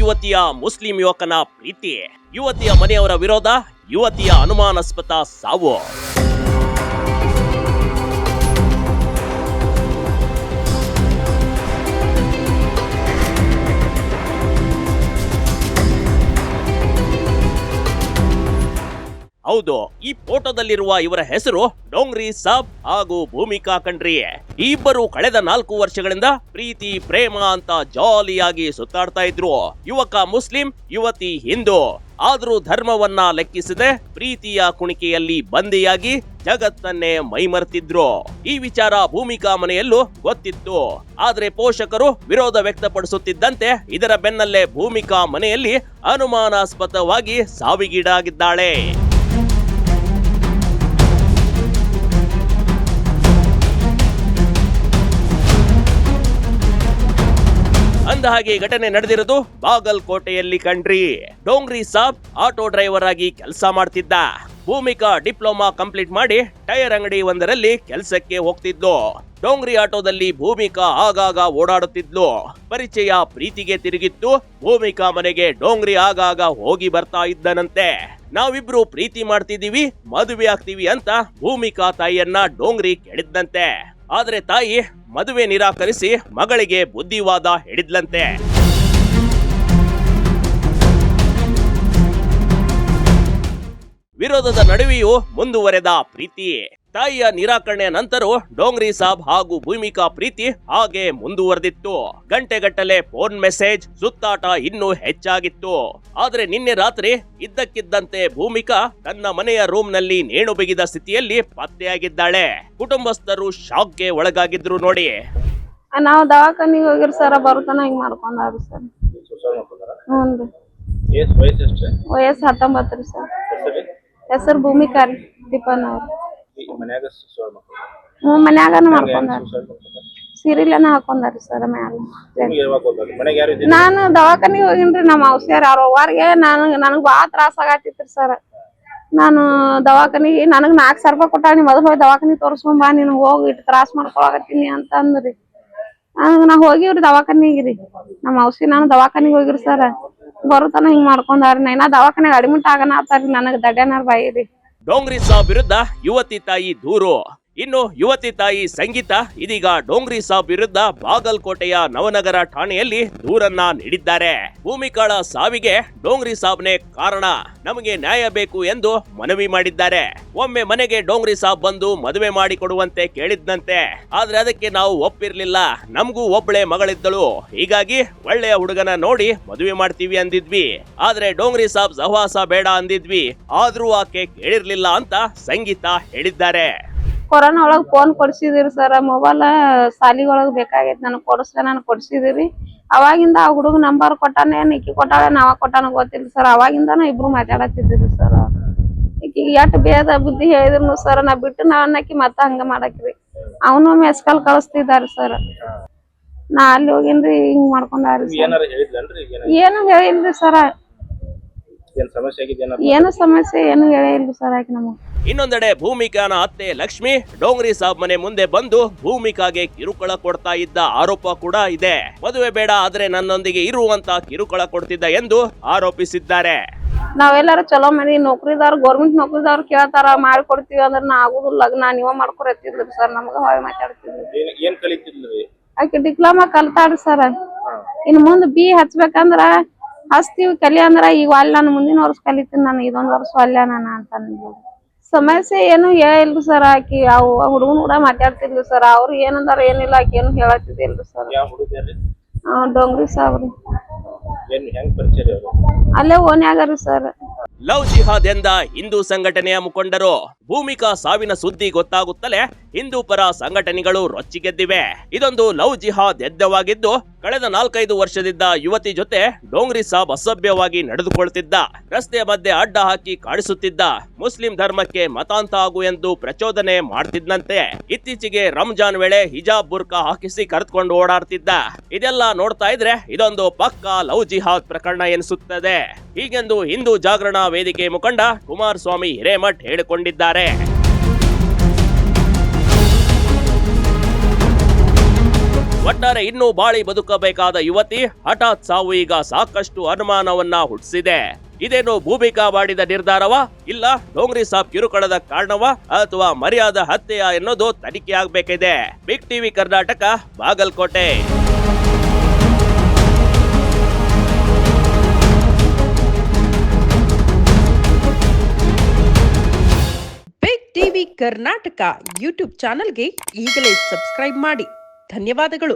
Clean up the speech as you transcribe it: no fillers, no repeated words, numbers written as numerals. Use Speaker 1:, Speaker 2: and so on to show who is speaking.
Speaker 1: ಯುವತಿಯ ಮುಸ್ಲಿಂ ಯುವಕನ ಪ್ರೀತಿ, ಯುವತಿಯ ಮನೆಯವರ ವಿರೋಧ, ಯುವತಿಯ ಅನುಮಾನಾಸ್ಪದ ಸಾವು. ಹೌದು, ಈ ಫೋಟೋದಲ್ಲಿರುವ ಇವರ ಹೆಸರು ಡೋಂಗ್ರಿ ಸಾಬ್ ಹಾಗೂ ಭೂಮಿಕಾ ಕಣ್ರಿ. ಈ ಇಬ್ಬರು ಕಳೆದ 4 ವರ್ಷಗಳಿಂದ ಪ್ರೀತಿ ಪ್ರೇಮ ಅಂತ ಜಾಲಿಯಾಗಿ ಸುತ್ತಾಡ್ತಾ ಇದ್ರು. ಯುವಕ ಮುಸ್ಲಿಂ, ಯುವತಿ ಹಿಂದೂ. ಆದ್ರೂ ಧರ್ಮವನ್ನ ಲೆಕ್ಕಿಸದೆ ಪ್ರೀತಿಯ ಕುಣಿಕೆಯಲ್ಲಿ ಬಂದಿಯಾಗಿ ಜಗತ್ತನ್ನೇ ಮೈಮರ್ತಿದ್ರು. ಈ ವಿಚಾರ ಭೂಮಿಕಾ ಮನೆಯಲ್ಲೂ ಗೊತ್ತಿತ್ತು. ಆದ್ರೆ ಪೋಷಕರು ವಿರೋಧ ವ್ಯಕ್ತಪಡಿಸುತ್ತಿದ್ದಂತೆ ಇದರ ಬೆನ್ನಲ್ಲೇ ಭೂಮಿಕಾ ಮನೆಯಲ್ಲಿ ಅನುಮಾನಾಸ್ಪದವಾಗಿ ಸಾವಿಗೀಡಾಗಿದ್ದಾಳೆ. ಅಂದಹಾಗೆ ಘಟನೆ ನಡೆದಿರೋದು ಬಾಗಲಕೋಟೆಯಲ್ಲಿ ಕಣ್ರಿ. ಡೋಂಗ್ರಿ ಸಾಬ್ ಆಟೋ ಡ್ರೈವರ್ ಆಗಿ ಕೆಲಸ ಮಾಡ್ತಿದ್ದ. ಭೂಮಿಕಾ ಡಿಪ್ಲೊಮಾ ಕಂಪ್ಲೀಟ್ ಮಾಡಿ ಟೈರ್ ಅಂಗಡಿ ಒಂದರಲ್ಲಿ ಕೆಲಸಕ್ಕೆ ಹೋಗ್ತಿದ್ಲು. ಡೋಂಗ್ರಿ ಆಟೋದಲ್ಲಿ ಭೂಮಿಕಾ ಆಗಾಗ ಓಡಾಡುತ್ತಿದ್ಲು. ಪರಿಚಯ ಪ್ರೀತಿಗೆ ತಿರುಗಿತ್ತು. ಭೂಮಿಕಾ ಮನೆಗೆ ಡೋಂಗ್ರಿ ಆಗಾಗ ಹೋಗಿ ಬರ್ತಾ ಇದ್ದನಂತೆ. ನಾವಿಬ್ರು ಪ್ರೀತಿ ಮಾಡ್ತಿದೀವಿ, ಮದುವೆ ಆಗ್ತೀವಿ ಅಂತ ಭೂಮಿಕಾ ತಾಯಿಯನ್ನ ಡೋಂಗ್ರಿ ಕೇಳಿದ್ದಂತೆ. ಆದ್ರೆ ತಾಯಿ ಮದುವೆ ನಿರಾಕರಿಸಿ ಮಗಳಿಗೆ ಬುದ್ಧಿವಾದ ಹಿಡಿದ್ಲಂತೆ. ವಿರೋಧದ ನಡುವೆಯೂ ಮುಂದುವರೆದ ಪ್ರೀತಿ. ತಾಯಿಯ ನಿರಾಕರಣೆಯ ನಂತರ ಡೋಂಗ್ರಿ ಸಾಬ್ ಹಾಗೂ ಭೂಮಿಕಾ ಪ್ರೀತಿ ಹಾಗೆ ಮುಂದುವರೆದಿತ್ತು. ಗಂಟೆಗಟ್ಟಲೆ ಫೋನ್ ಮೆಸೇಜ್, ಸುತ್ತಾಟ ಇನ್ನೂ ಹೆಚ್ಚಾಗಿತ್ತು. ಆದ್ರೆ ನಿನ್ನೆ ರಾತ್ರಿ ಇದ್ದಕ್ಕಿದ್ದಂತೆ ಭೂಮಿಕಾ ತನ್ನ ಮನೆಯ ರೂಮ್ ನಲ್ಲಿ ನೇಣು ಬಿಗಿದ ಸ್ಥಿತಿಯಲ್ಲಿ ಪತ್ತೆಯಾಗಿದ್ದಾಳೆ. ಕುಟುಂಬಸ್ಥರು ಶಾಕ್ಗೆ ಒಳಗಾಗಿದ್ರು ನೋಡಿ.
Speaker 2: ನಾವು ದವಾಖಾನಿಗೆ ಹೋಗಿರ್ ಸರ್, ಬರುತ್ತಾನ ಹಿಂಗ್ ಮಾಡ್ಕೊಂಡಾರ ಸರ್. ವಯಸ್ಸು 19 ರೀ ಸರ್. ಹೆಸರು ಭೂಮಿಕಾ ರೀ, ದೀಪನ್ ಅವ್ರು. ಮನ್ಯಾಗನ ಮಾಡ್ಕೊಂಡಾರ, ಸೀರಿಯಲ್ನ ಹಾಕೊಂಡಾರಿ ಸರ್ ಮ್ಯಾಲ. ನಾನು ದವಾಖಾನಿಗೆ ಹೋಗಿನ್ರಿ. ನಮ್ಮ ಔಷಧಿಯಾರ ಅವ್ರ ಅವ್ವಾರಿಗೆ ನನಗ್ ಬಾಳ ತ್ರಾಸ ಆಗತ್ತಿತ್ರಿ ಸರ್. ನಾನು ದವಾಖಾನಿಗೆ ನನಗ್ 4,000 ರೂಪಾಯಿ ಕೊಟ್ಟಾಗ ನೀ ಮೊದಲು ಹೋಗಿ ದವಾಖಾನಿಗೆ ತೋರ್ಸ್ಕೊಂಡ್ ಬಾ, ನೀನ್ ಹೋಗಿ ಇಟ್ಟು ತ್ರಾಸ ಮಾಡ್ಕೊಳಕತ್ತೀನಿ ಅಂತ ಅಂದ್ರಿ. ನಾ ಹೋಗಿವ್ರಿ ದವಾಖಾನಿಗೆ ರೀ. ನಮ್ಮ ಔಷಧಿ ನಾನು ದವಾಖಾನಿಗೆ ಹೋಗಿರಿ ಸರ್. ಬರುತ್ತಾನ ಹಿಂಗ್ ಮಾಡ್ಕೊಂಡಾರಿ. ನಾ ದವಾಖಾನಿಗೆ ಅಡ್ಮಿಟ್ ಆಗನ ಆತಾರಿ. ನನಗ್ ದಡ್ಯಾನಾರ್ ಬಾಯಿ ರೀ.
Speaker 1: ಡೋಂಗ್ರಿ ಸಾಬ್ ವಿರುದ್ಧ ಯುವತಿ ತಾಯಿ ದೂರು. ಇನ್ನು ಯುವತಿ ತಾಯಿ ಸಂಗೀತ ಇದೀಗ ಡೋಂಗ್ರಿ ಸಾಬ್ ವಿರುದ್ಧ ಬಾಗಲಕೋಟೆಯ ನವನಗರ ಠಾಣೆಯಲ್ಲಿ ದೂರನ್ನ ನೀಡಿದ್ದಾರೆ. ಭೂಮಿಕಾಳ ಸಾವಿಗೆ ಡೋಂಗ್ರಿ ಸಾಬ್ನೇ ಕಾರಣ, ನಮಗೆ ನ್ಯಾಯ ಬೇಕು ಎಂದು ಮನವಿ ಮಾಡಿದ್ದಾರೆ. ಒಮ್ಮೆ ಮನೆಗೆ ಡೋಂಗ್ರಿ ಸಾಬ್ ಬಂದು ಮದುವೆ ಮಾಡಿ ಕೊಡುವಂತೆ ಕೇಳಿದ್ದಂತೆ. ಆದ್ರೆ ಅದಕ್ಕೆ ನಾವು ಒಪ್ಪಿರ್ಲಿಲ್ಲ. ನಮಗೂ ಒಬ್ಬಳೆ ಮಗಳಿದ್ದಳು, ಹೀಗಾಗಿ ಒಳ್ಳೆಯ ಹುಡುಗನ ನೋಡಿ ಮದುವೆ ಮಾಡ್ತೀವಿ ಅಂದಿದ್ವಿ. ಆದ್ರೆ ಡೋಂಗ್ರಿ ಸಾಬ್ ಸಹವಾಸ ಬೇಡ ಅಂದಿದ್ವಿ. ಆದ್ರೂ ಆಕೆ ಕೇಳಿರ್ಲಿಲ್ಲ ಅಂತ ಸಂಗೀತ ಹೇಳಿದ್ದಾರೆ.
Speaker 2: ಕೊರೋನಾ ಒಳಗ್ ಫೋನ್ ಕೊಡ್ಸಿದಿರಿ ಸರ್. ಮೊಬೈಲ್ ಸಾಲಿ ಒಳಗ್ ಬೇಕಾಗೈತಿ, ನನಗ್ ಕೊಡ್ಸಿದಿರಿ. ಅವಾಗಿಂದ ಆ ಹುಡುಗ ನಂಬರ್ ಕೊಟ್ಟಾನೆ, ಈಕಿ ಕೊಟ್ಟಾಳೆ, ನಾವ ಕೊಟ್ಟಾನ ಗೊತ್ತಿಲ್ಲ ಸರ್. ಅವಾಗಿಂದಾನು ಇಬ್ರು ಮಾತಾಡತ್ತಿದ್ರಿ ಸರ್. ಈಕಿ ಎಷ್ಟ್ ಭೇದ ಬುದ್ಧಿ ಹೇಳಿದ್ರು ಸರ್, ನಾ ಬಿಟ್ಟು ಅನ್ನಕಿ ಮತ್ತ ಹಂಗ ಮಾಡಕ್ರಿ. ಅವನು ಮೆಸ್ಕಾಲ್ ಕಳಿಸ್ತಿದಾರಿ ಸರ್. ನಾ ಅಲ್ಲಿ ಹೋಗಿನ್ರಿ, ಹಿಂಗ್ ಮಾಡ್ಕೊಂಡಾರಿ. ಏನು ಹೇಳಿಲ್ರಿ ಸರ್. ಏನು ಸಮಸ್ಯೆ ಏನು ಹೇಳಿಲ್ರಿ ಸರ್ ಆಕಿ ನಮಗ್.
Speaker 1: ಇನ್ನೊಂದೆಡೆ ಭೂಮಿಕಾನ ಅತ್ತೆ ಲಕ್ಷ್ಮಿ ಡೋಂಗ್ರಿ ಸಾಬ್ ಮನೆ ಮುಂದೆ ಬಂದು ಭೂಮಿಕಾಗೆ ಕಿರುಕುಳ ಕೊಡ್ತಾ ಇದ್ದ ಆರೋಪ ಕೂಡ ಇದೆ. ಮದುವೆ ಬೇಡ, ಆದ್ರೆ ನನ್ನೊಂದಿಗೆ ಇರುವಂತ ಕಿರುಕುಳ ಕೊಡ್ತಿದ್ದ ಎಂದು ಆರೋಪಿಸಿದ್ದಾರೆ.
Speaker 2: ನಾವೆಲ್ಲಾರು ಚಲೋ ಮನಿ ನೌಕರಿದಾರ, ಗೌರ್ಮೆಂಟ್ ನೌಕರಿದವ್ರು ಕೇಳ್ತಾರ, ಮಾಡ್ಕೊಡ್ತೀವಿ ಅಂದ್ರ ನಾ ಆಗುದಿಲ್ಲ, ಲಗ್ನ ನೀವ ಮಾಡ್ಕೊರತ್ತಿದ್ರಿ ಸರ್. ನಮಗ ಹೊಯ್ ಮಾತಾಡ್ತಿದ್ರಿ. ಆಕಿ ಡಿಪ್ಲೊಮಾ ಕಲ್ತಾಡ್ರಿ ಸರ್. ಇನ್ ಮುಂದ್ ಬಿ ಹಚ್ಬೇಕಂದ್ರ ಹಚ್ತೀವಿ, ಕಲಿ ಅಂದ್ರ ಈಗ ಅಲ್ಲಿ ನಾನು ಮುಂದಿನ ವರ್ಷ ಕಲಿತೀನಿ, ನಾನು ಇದೊಂದ್ ವರ್ಷ ಅಲ್ಲ ನಾನು ಅಂತ ಅಂದ್ವಿ. ಸಮಸ್ಯೆ ಏನು ಹೇಳಿಲ್ರಿ ಸರ್. ಆಕಿ ಅವು ಹುಡುಗನ್ ಕೂಡ ಮಾತಾಡ್ತಿದ್ವಿ ಸರ್. ಅವ್ರು ಏನಂದಾರ ಏನಿಲ್ಲ, ಆಕಿ ಏನು ಹೇಳತ್ತಿದ್ದಿಲ್ರಿ ಸರ್. ಡೋಂಗ್ರಿ ಸಾಬ್ರಿ ಅಲ್ಲೇ ಓನ್ಯಾಗರಿ ಸರ್.
Speaker 1: ಲವ್ ಜಿಹಾದ್ ಎಂದ ಹಿಂದೂ ಸಂಘಟನೆಯ ಮುಖಂಡರು. ಭೂಮಿಕಾ ಸಾವಿನ ಸುದ್ದಿ ಗೊತ್ತಾಗುತ್ತಲೇ ಹಿಂದೂ ಪರ ಸಂಘಟನೆಗಳು ರೊಚ್ಚಿಗೆದ್ದಿವೆ. ಇದೊಂದು ಲವ್ ಜಿಹಾದ್ ಯಜ್ಞವಾಗಿದ್ದು, ಕಳೆದ 4-5 ವರ್ಷದಿಂದ ಯುವತಿ ಜೊತೆ ಡೋಂಗ್ರಿ ಸಾಬ್ ಅಸಭ್ಯವಾಗಿ ನಡೆದುಕೊಳ್ತಿದ್ದ. ರಸ್ತೆಯ ಮಧ್ಯೆ ಅಡ್ಡ ಹಾಕಿ ಕಾಡಿಸುತ್ತಿದ್ದ. ಮುಸ್ಲಿಂ ಧರ್ಮಕ್ಕೆ ಮತಾಂತ ಆಗು ಎಂದು ಪ್ರಚೋದನೆ ಮಾಡ್ತಿದ್ದಂತೆ. ಇತ್ತೀಚೆಗೆ ರಂಜಾನ್ ವೇಳೆ ಹಿಜಾಬ್ ಬುರ್ಕಾ ಹಾಕಿಸಿ ಕರೆದುಕೊಂಡು ಓಡಾಡ್ತಿದ್ದ. ಇದೆಲ್ಲ ನೋಡ್ತಾ ಇದ್ರೆ ಇದೊಂದು ಪಕ್ಕಾ ಲವ್ ಜಿಹಾದ್ ಪ್ರಕರಣ ಎನಿಸುತ್ತದೆ. ಹೀಗೆಂದು ಹಿಂದೂ ಜಾಗರಣ ವೇದಿಕೆ ಮುಖಂಡ ಕುಮಾರಸ್ವಾಮಿ ಹಿರೇಮಠ್ ಹೇಳಿಕೊಂಡಿದ್ದಾರೆ. ಒಟ್ಟಾರೆ ಇನ್ನೂ ಬಾಳಿ ಬದುಕಬೇಕಾದ ಯುವತಿ ಹಠಾತ್ ಸಾವು ಈಗ ಸಾಕಷ್ಟು ಅನುಮಾನವನ್ನ ಹುಟ್ಟಿಸಿದೆ. ಇದೇನು ಭೂಮಿಕಾ ಮಾಡಿದ ನಿರ್ಧಾರವಾ, ಇಲ್ಲ ಡೋಂಗ್ರಿ ಸಾಬ್ ಕಿರುಕುಳದ ಕಾರಣವಾ, ಅಥವಾ ಮರ್ಯಾದ ಹತ್ಯೆಯಾ ಎನ್ನೋದು ತನಿಖೆ ಆಗ್ಬೇಕಿದೆ. Big TV Karnataka, Bagalkot.
Speaker 3: Big TV Karnataka YouTube ಚಾನೆಲ್ಗೆ ಈಗಲೇ ಸಬ್ಸ್ಕ್ರೈಬ್ ಮಾಡಿ. ಧನ್ಯವಾದಗಳು.